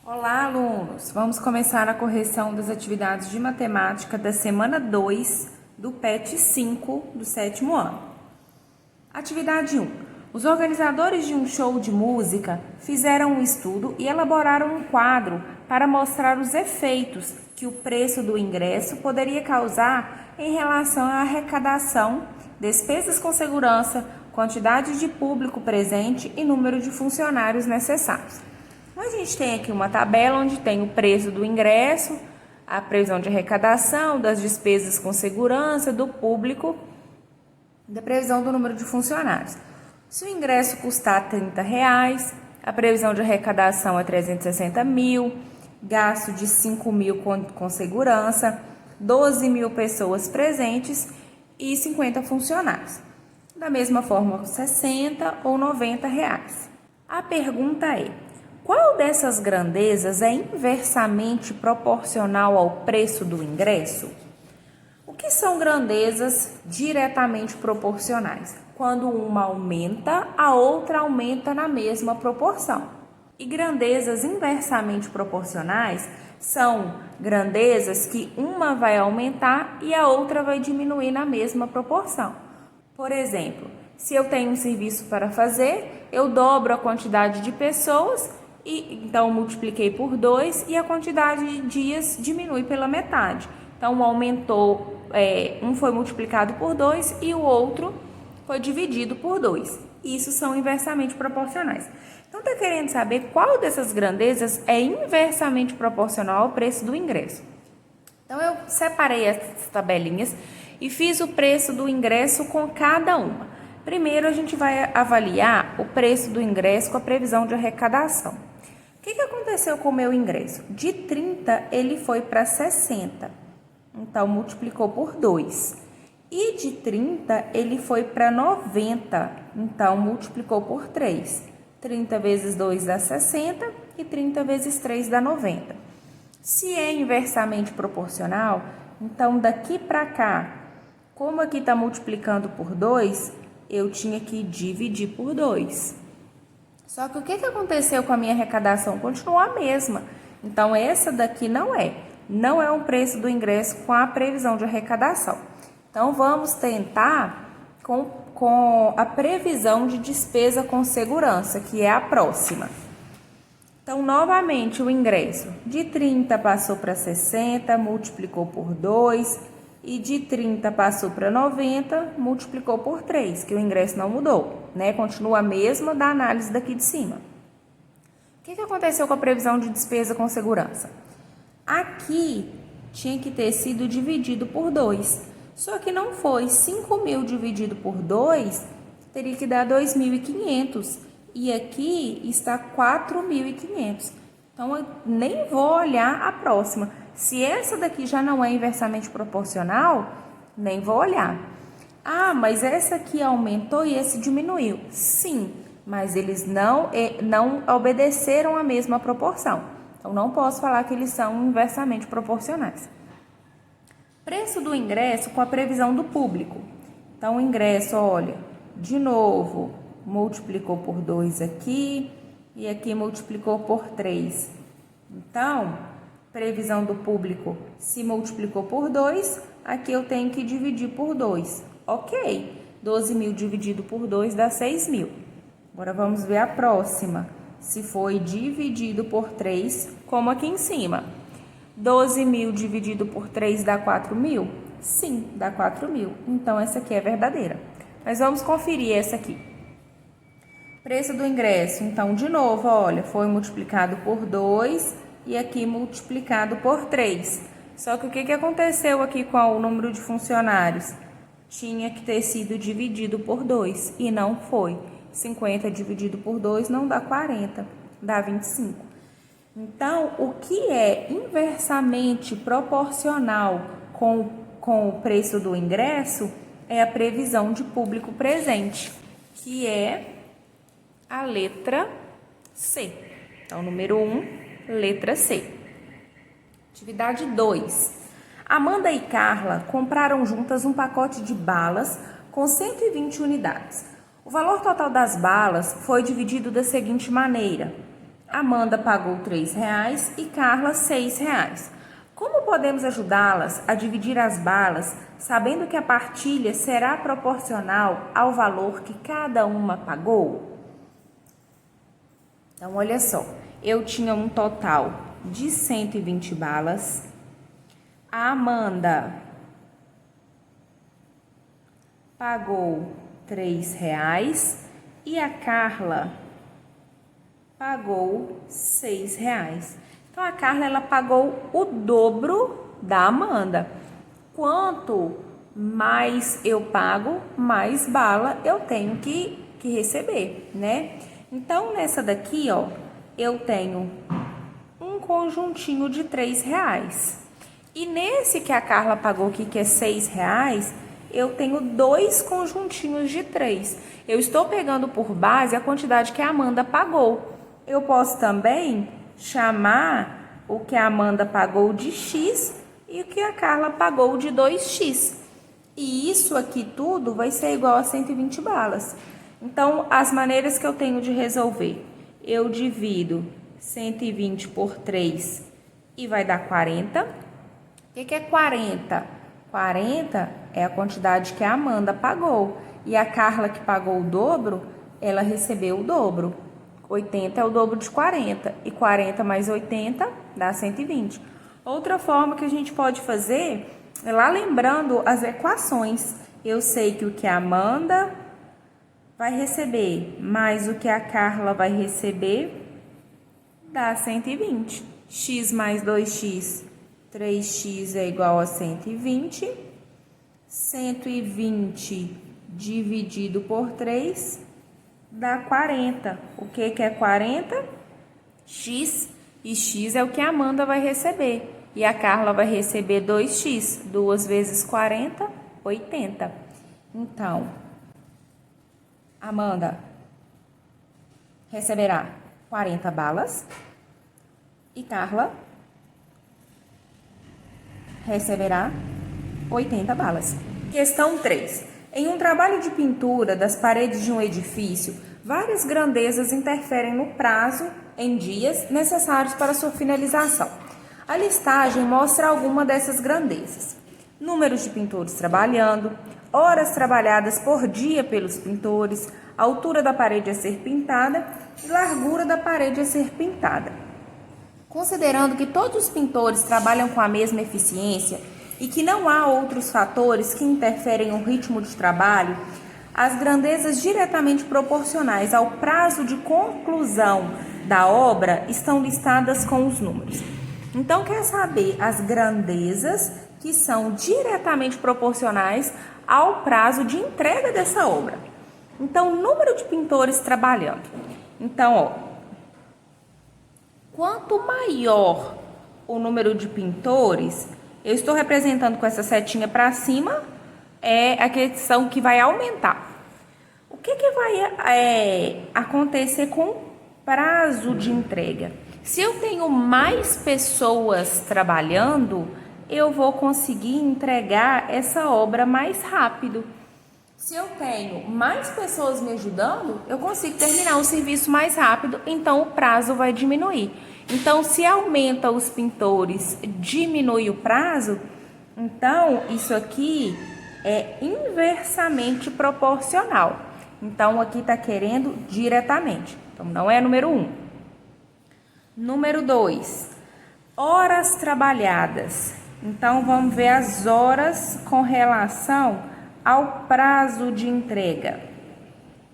Olá, alunos! Vamos começar a correção das atividades de matemática da semana 2 do PET 5 do 7º ano. Atividade 1. Os organizadores de um show de música fizeram um estudo e elaboraram um quadro para mostrar os efeitos que o preço do ingresso poderia causar em relação à arrecadação, despesas com segurança, quantidade de público presente e número de funcionários necessários. A gente tem aqui uma tabela onde tem o preço do ingresso, a previsão de arrecadação, das despesas com segurança, do público, da previsão do número de funcionários. Se o ingresso custar R$30, a previsão de arrecadação é 360 mil, gasto de 5 mil com segurança, 12 mil pessoas presentes e 50 funcionários. Da mesma forma, 60 ou R$90. A pergunta é: qual dessas grandezas é inversamente proporcional ao preço do ingresso? O que são grandezas diretamente proporcionais? Quando uma aumenta, a outra aumenta na mesma proporção. E grandezas inversamente proporcionais são grandezas que uma vai aumentar e a outra vai diminuir na mesma proporção. Por exemplo, se eu tenho um serviço para fazer, eu dobro a quantidade de pessoas e então multipliquei por 2 e a quantidade de dias diminui pela metade. Então aumentou, um foi multiplicado por 2 e o outro foi dividido por 2. Isso são inversamente proporcionais. Então está querendo saber qual dessas grandezas é inversamente proporcional ao preço do ingresso. Então eu separei essas tabelinhas e fiz o preço do ingresso com cada uma. Primeiro a gente vai avaliar o preço do ingresso com a previsão de arrecadação. O que aconteceu com o meu ingresso? De 30 ele foi para 60, então multiplicou por 2. E de 30 ele foi para 90, então multiplicou por 3. 30 vezes 2 dá 60 e 30 vezes 3 dá 90. Se é inversamente proporcional, então daqui para cá, como aqui está multiplicando por 2, eu tinha que dividir por 2. Só que o que aconteceu com a minha arrecadação? Continuou a mesma. Então, essa daqui não é um preço do ingresso com a previsão de arrecadação. Então, vamos tentar com a previsão de despesa com segurança, que é a próxima. Então, novamente, o ingresso de 30 passou para 60, multiplicou por 2, e de 30 passou para 90, multiplicou por 3, que o ingresso não mudou, né? Continua a mesma da análise daqui de cima. O que aconteceu com a previsão de despesa com segurança? Aqui tinha que ter sido dividido por 2, só que não foi. 5 mil dividido por 2 teria que dar 2.500 e aqui está 4.500. Então, eu nem vou olhar a próxima. Se essa daqui já não é inversamente proporcional, nem vou olhar. Ah, mas essa aqui aumentou e esse diminuiu. Sim, mas eles não obedeceram a mesma proporção. Então, não posso falar que eles são inversamente proporcionais. Preço do ingresso com a previsão do público. Então, o ingresso, olha, de novo, multiplicou por 2 aqui e aqui multiplicou por 3. Então, previsão do público, se multiplicou por 2, aqui eu tenho que dividir por 2. Ok, 12 mil dividido por 2 dá 6 mil. Agora vamos ver a próxima. Se foi dividido por 3, como aqui em cima. 12 mil dividido por 3 dá 4 mil? Sim, dá 4 mil. Então, essa aqui é verdadeira. Mas vamos conferir essa aqui. Preço do ingresso. Então, de novo, olha, foi multiplicado por 2 e aqui multiplicado por 3. Só que o que aconteceu aqui com o número de funcionários? Tinha que ter sido dividido por 2 e não foi. 50 dividido por 2 não dá 40, dá 25. Então, o que é inversamente proporcional com o preço do ingresso é a previsão de público presente, que é a letra C. Então, número 1, letra C. Atividade 2. Amanda e Carla compraram juntas um pacote de balas com 120 unidades. O valor total das balas foi dividido da seguinte maneira: Amanda pagou R$ 3 e Carla R$ 6. Como podemos ajudá-las a dividir as balas, sabendo que a partilha será proporcional ao valor que cada uma pagou? Então, olha só, eu tinha um total de 120 balas. A Amanda pagou R$ 3 e a Carla pagou R$ 6. Então, a Carla, ela pagou o dobro da Amanda. Quanto mais eu pago, mais bala eu tenho que receber, né? Então, nessa daqui, ó, eu tenho um conjuntinho de R$ 3. E nesse que a Carla pagou aqui, que é R$ 6, eu tenho 2 conjuntinhos de 3. Eu estou pegando por base a quantidade que a Amanda pagou. Eu posso também chamar o que a Amanda pagou de X e o que a Carla pagou de 2X. E isso aqui tudo vai ser igual a 120 balas. Então, as maneiras que eu tenho de resolver, eu divido 120 por 3 e vai dar 40. O que é 40? 40 é a quantidade que a Amanda pagou. E a Carla, que pagou o dobro, ela recebeu o dobro. 80 é o dobro de 40. E 40 mais 80 dá 120. Outra forma que a gente pode fazer é lá lembrando as equações. Eu sei que o que a Amanda vai receber mais o que a Carla vai receber dá 120. X mais 2x, 3x é igual a 120. 120 dividido por 3 dá 40. O que é 40? X. E x é o que a Amanda vai receber. E a Carla vai receber 2x. 2 vezes 40, 80. Então, Amanda receberá 40 balas. E Carla receberá 80 balas. Questão 3. Em um trabalho de pintura das paredes de um edifício, várias grandezas interferem no prazo em dias necessários para sua finalização. A listagem mostra alguma dessas grandezas: números de pintores trabalhando, horas trabalhadas por dia pelos pintores, altura da parede a ser pintada e largura da parede a ser pintada. Considerando que todos os pintores trabalham com a mesma eficiência e que não há outros fatores que interferem no ritmo de trabalho, as grandezas diretamente proporcionais ao prazo de conclusão da obra estão listadas com os números. Então, quer saber as grandezas que são diretamente proporcionais ao prazo de entrega dessa obra. Então, número de pintores trabalhando. Então, ó, quanto maior o número de pintores, eu estou representando com essa setinha para cima, é a questão que vai aumentar. O que vai acontecer com o prazo de entrega? Se eu tenho mais pessoas trabalhando, eu vou conseguir entregar essa obra mais rápido. Se eu tenho mais pessoas me ajudando, eu consigo terminar o serviço mais rápido, então o prazo vai diminuir. Então, se aumenta os pintores, diminui o prazo, então isso aqui é inversamente proporcional. Então, aqui está querendo diretamente. Então, não é número 1. Número 2, horas trabalhadas. Então, vamos ver as horas com relação ao prazo de entrega.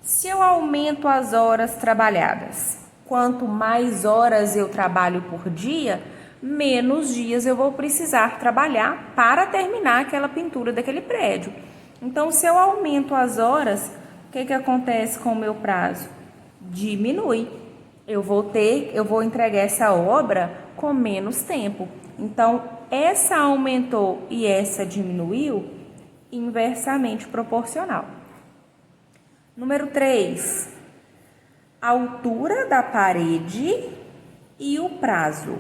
Se eu aumento as horas trabalhadas, quanto mais horas eu trabalho por dia, menos dias eu vou precisar trabalhar para terminar aquela pintura daquele prédio. Então, se eu aumento as horas, o que acontece com o meu prazo? Diminui. Eu vou entregar essa obra com menos tempo. Então, essa aumentou e essa diminuiu, inversamente proporcional. Número 3, a altura da parede e o prazo.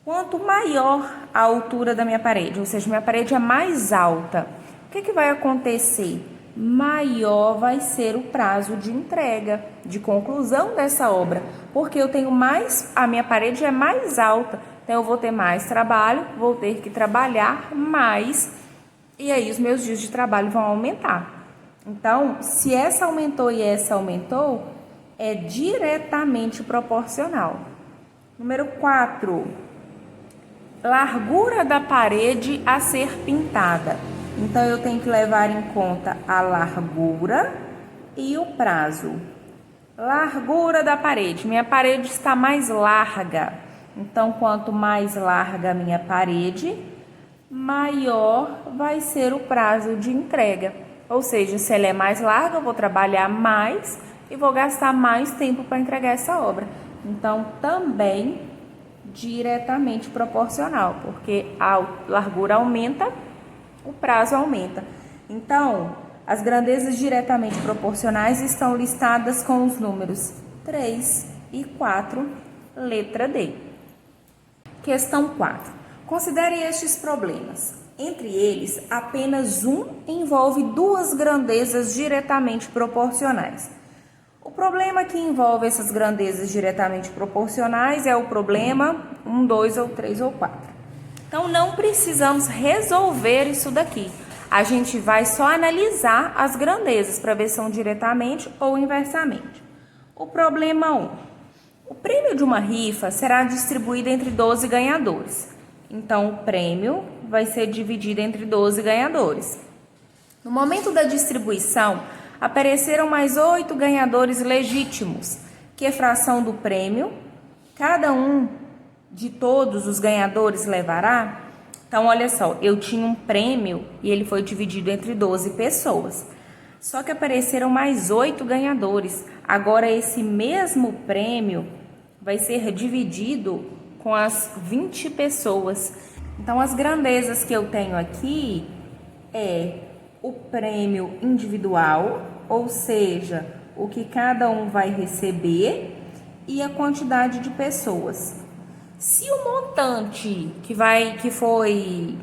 Quanto maior a altura da minha parede, ou seja, minha parede é mais alta, o que vai acontecer? maior vai ser o prazo de entrega, de conclusão dessa obra, porque eu tenho mais, a minha parede é mais alta, então eu vou ter mais trabalho, vou ter que trabalhar mais, e aí os meus dias de trabalho vão aumentar. Então, se essa aumentou e essa aumentou, é diretamente proporcional. Número 4, largura da parede a ser pintada. Então, eu tenho que levar em conta a largura e o prazo. Largura da parede. Minha parede está mais larga. Então, quanto mais larga a minha parede, maior vai ser o prazo de entrega. Ou seja, se ela é mais larga, eu vou trabalhar mais e vou gastar mais tempo para entregar essa obra. Então, também diretamente proporcional, porque a largura aumenta, o prazo aumenta. Então, as grandezas diretamente proporcionais estão listadas com os números 3 e 4, letra D. Questão 4. Considere estes problemas. Entre eles, apenas um envolve duas grandezas diretamente proporcionais. O problema que envolve essas grandezas diretamente proporcionais é o problema 1, 2 ou 3 ou 4. Então, não precisamos resolver isso daqui. A gente vai só analisar as grandezas para ver se são diretamente ou inversamente. O problema 1. O prêmio de uma rifa será distribuído entre 12 ganhadores. Então, o prêmio vai ser dividido entre 12 ganhadores. No momento da distribuição, apareceram mais 8 ganhadores legítimos. Que fração do prêmio cada um de todos os ganhadores levará? Então, olha só, eu tinha um prêmio e ele foi dividido entre 12 pessoas. Só que apareceram mais 8 ganhadores. Agora, esse mesmo prêmio vai ser dividido com as 20 pessoas. Então, as grandezas que eu tenho aqui é o prêmio individual, ou seja, o que cada um vai receber, e a quantidade de pessoas. Se o montante que foi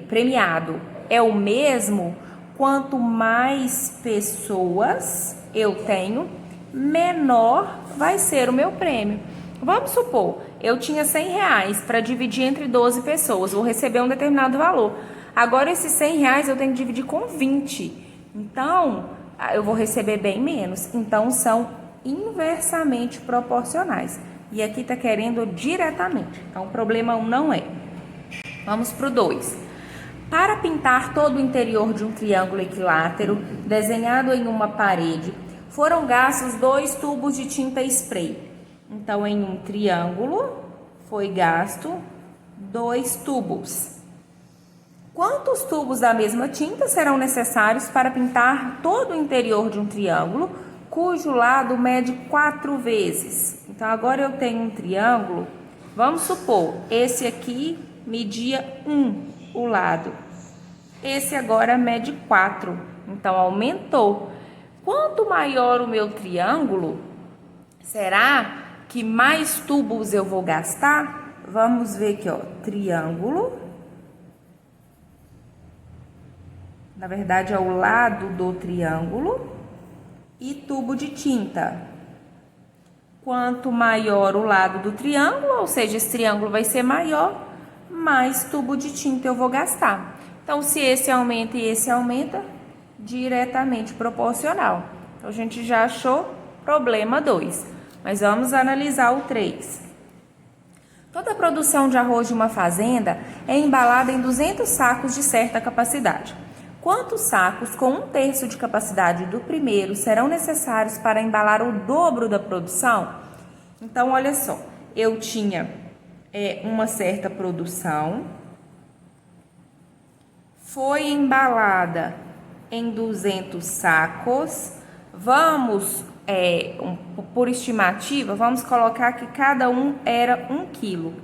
premiado é o mesmo, quanto mais pessoas eu tenho, menor vai ser o meu prêmio. Vamos supor, eu tinha R$100 para dividir entre 12 pessoas, vou receber um determinado valor. Agora, esses R$100 eu tenho que dividir com 20. Então, eu vou receber bem menos. Então, são inversamente proporcionais. E aqui está querendo diretamente. Então, o problema 1 não é. Vamos para o 2. Para pintar todo o interior de um triângulo equilátero desenhado em uma parede, foram gastos 2 tubos de tinta spray. Então, em um triângulo, foi gasto 2 tubos. Quantos tubos da mesma tinta serão necessários para pintar todo o interior de um triângulo, cujo lado mede 4 vezes? Então, agora eu tenho um triângulo, vamos supor, esse aqui media 1 o lado. Esse agora mede 4, então aumentou. Quanto maior o meu triângulo, será que mais tubos eu vou gastar? Vamos ver aqui, ó, triângulo. Na verdade, é o lado do triângulo e tubo de tinta. Quanto maior o lado do triângulo, ou seja, esse triângulo vai ser maior, mais tubo de tinta eu vou gastar. Então, se esse aumenta e esse aumenta, diretamente proporcional. Então, a gente já achou problema 2. Mas vamos analisar o 3. Toda a produção de arroz de uma fazenda é embalada em 200 sacos de certa capacidade. Quantos sacos com 1/3 de capacidade do primeiro serão necessários para embalar o dobro da produção? Então, olha só, eu tinha uma certa produção, foi embalada em 200 sacos, vamos, por estimativa, vamos colocar que cada um era 1 quilo.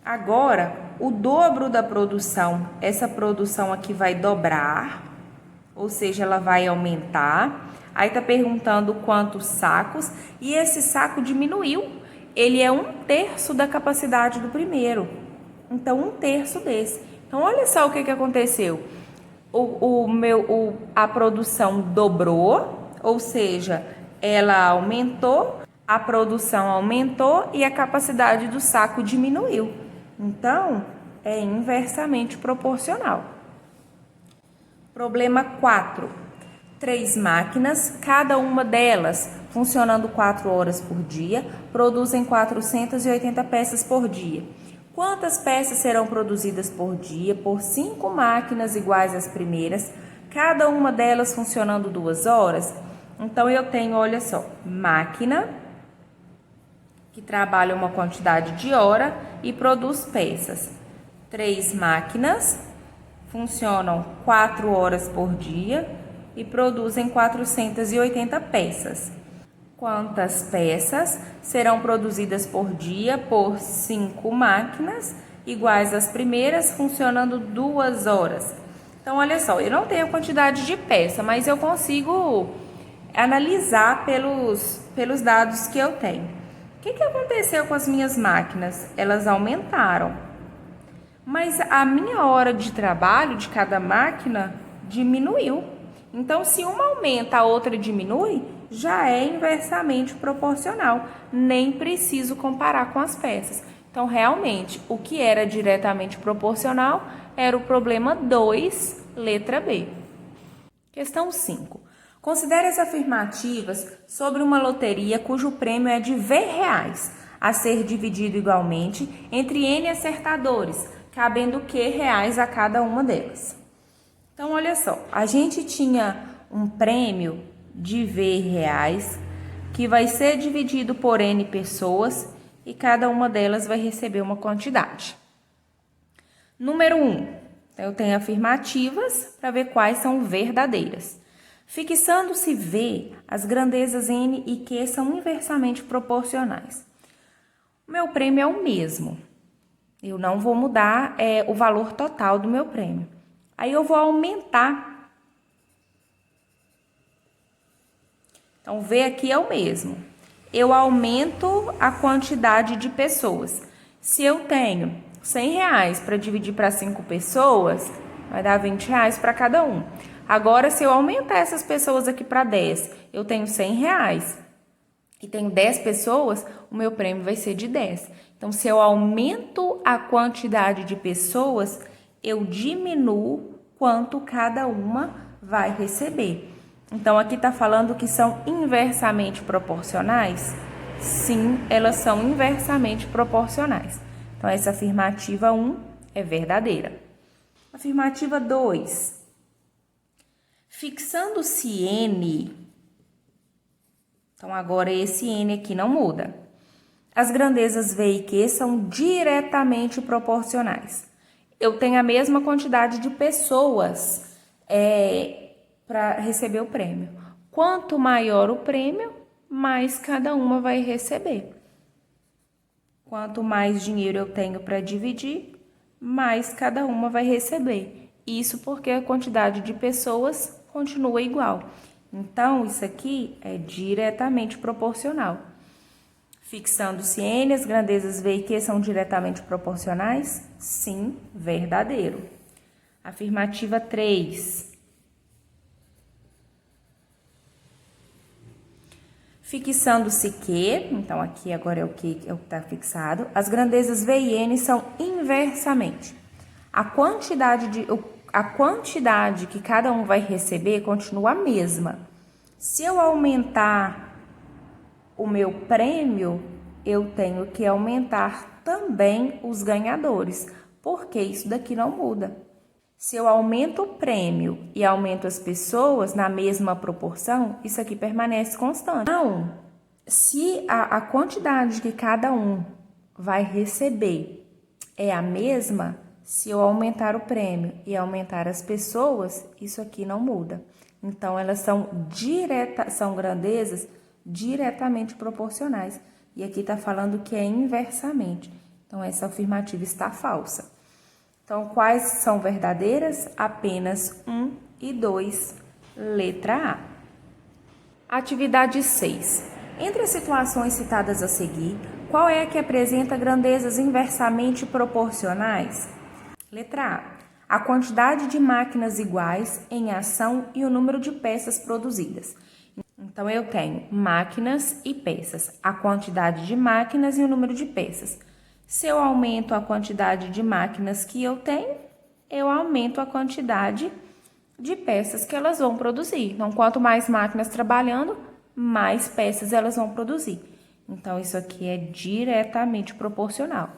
Agora, o dobro da produção, essa produção aqui vai dobrar, ou seja, ela vai aumentar. Aí tá perguntando quantos sacos, e esse saco diminuiu. Ele é 1/3 da capacidade do primeiro. Então, 1/3 desse. Então, olha só o que aconteceu. a produção dobrou, ou seja, ela aumentou, a produção aumentou e a capacidade do saco diminuiu. Então, é inversamente proporcional. Problema 4. 3 máquinas, cada uma delas funcionando 4 horas por dia, produzem 480 peças por dia. Quantas peças serão produzidas por dia por 5 máquinas iguais às primeiras, cada uma delas funcionando 2 horas? Então, eu tenho, olha só, máquina que trabalha uma quantidade de hora e produz peças. 3 máquinas funcionam 4 horas por dia e produzem 480 peças. Quantas peças serão produzidas por dia por 5 máquinas iguais às primeiras, funcionando 2 horas? Então, olha só, eu não tenho a quantidade de peça, mas eu consigo analisar pelos dados que eu tenho. O que aconteceu com as minhas máquinas? Elas aumentaram, mas a minha hora de trabalho de cada máquina diminuiu. Então, se uma aumenta, a outra diminui, já é inversamente proporcional. Nem preciso comparar com as peças. Então, realmente, o que era diretamente proporcional era o problema 2, letra B. Questão 5. Considere as afirmativas sobre uma loteria cujo prêmio é de R$, a ser dividido igualmente entre N acertadores, cabendo R$que a cada uma delas. Então, olha só, a gente tinha um prêmio de R$, que vai ser dividido por N pessoas e cada uma delas vai receber uma quantidade. Número 1, eu tenho afirmativas para ver quais são verdadeiras. Fixando-se V, as grandezas N e Q são inversamente proporcionais. O meu prêmio é o mesmo. Eu não vou mudar o valor total do meu prêmio. Aí eu vou aumentar. Então, V aqui é o mesmo. Eu aumento a quantidade de pessoas. Se eu tenho R$100 para dividir para 5 pessoas, vai dar R$20 para cada um. Agora, se eu aumentar essas pessoas aqui para 10, eu tenho R$100 e tenho 10 pessoas, o meu prêmio vai ser de 10. Então, se eu aumento a quantidade de pessoas, eu diminuo quanto cada uma vai receber. Então, aqui está falando que são inversamente proporcionais? Sim, elas são inversamente proporcionais. Então, essa afirmativa 1 é verdadeira. Afirmativa 2. Fixando-se N, então agora esse N aqui não muda. As grandezas V e Q são diretamente proporcionais. Eu tenho a mesma quantidade de pessoas para receber o prêmio. Quanto maior o prêmio, mais cada uma vai receber. Quanto mais dinheiro eu tenho para dividir, mais cada uma vai receber. Isso porque a quantidade de pessoas continua igual. Então, isso aqui é diretamente proporcional. Fixando-se N, as grandezas V e Q são diretamente proporcionais? Sim, verdadeiro. Afirmativa 3. Fixando-se Q, então aqui agora é o que está fixado, as grandezas V e N são inversamente. A quantidade que cada um vai receber continua a mesma. Se eu aumentar o meu prêmio, eu tenho que aumentar também os ganhadores, porque isso daqui não muda. Se eu aumento o prêmio e aumento as pessoas na mesma proporção, isso aqui permanece constante. Então, se a quantidade que cada um vai receber é a mesma, se eu aumentar o prêmio e aumentar as pessoas, isso aqui não muda. Então, elas são grandezas diretamente proporcionais. E aqui está falando que é inversamente. Então, essa afirmativa está falsa. Então, quais são verdadeiras? Apenas 1 e 2, letra A. Atividade 6. Entre as situações citadas a seguir, qual é a que apresenta grandezas inversamente proporcionais? Letra a quantidade de máquinas iguais em ação e o número de peças produzidas. Então, eu tenho máquinas e peças, a quantidade de máquinas e o número de peças. Se eu aumento a quantidade de máquinas que eu tenho, eu aumento a quantidade de peças que elas vão produzir. Então, quanto mais máquinas trabalhando, mais peças elas vão produzir. Então, isso aqui é diretamente proporcional.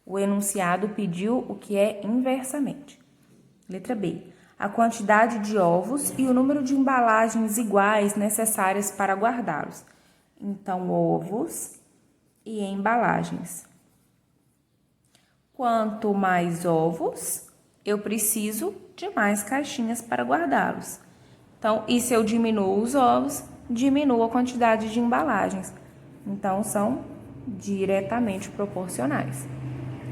O enunciado pediu o que é inversamente. Letra B. A quantidade de ovos e o número de embalagens iguais necessárias para guardá-los. Então, ovos e embalagens. Quanto mais ovos, eu preciso de mais caixinhas para guardá-los. Então, e se eu diminuo os ovos, diminuo a quantidade de embalagens. Então, são diretamente proporcionais.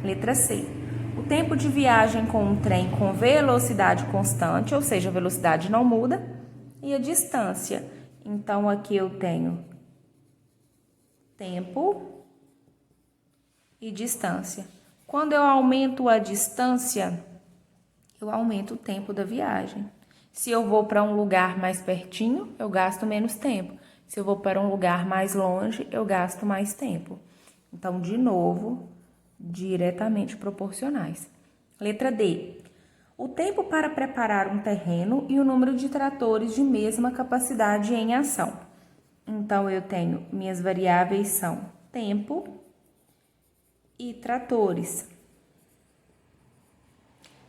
Letra C. O tempo de viagem com um trem com velocidade constante, ou seja, a velocidade não muda, e a distância. Então, aqui eu tenho tempo e distância. Quando eu aumento a distância, eu aumento o tempo da viagem. Se eu vou para um lugar mais pertinho, eu gasto menos tempo. Se eu vou para um lugar mais longe, eu gasto mais tempo. Então, de novo, diretamente proporcionais. Letra D. O tempo para preparar um terreno e o número de tratores de mesma capacidade em ação. Então, eu tenho, minhas variáveis são tempo e tratores.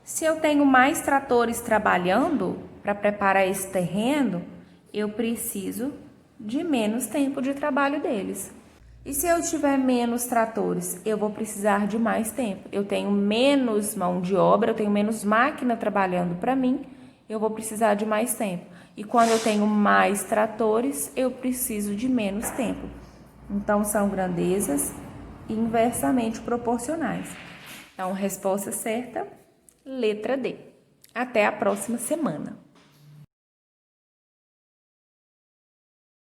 Se eu tenho mais tratores trabalhando para preparar esse terreno, eu preciso de menos tempo de trabalho deles. E se eu tiver menos tratores, eu vou precisar de mais tempo. Eu tenho menos mão de obra, eu tenho menos máquina trabalhando para mim, eu vou precisar de mais tempo. E quando eu tenho mais tratores, eu preciso de menos tempo. Então, são grandezas inversamente proporcionais. Então, resposta certa, letra D. Até a próxima semana.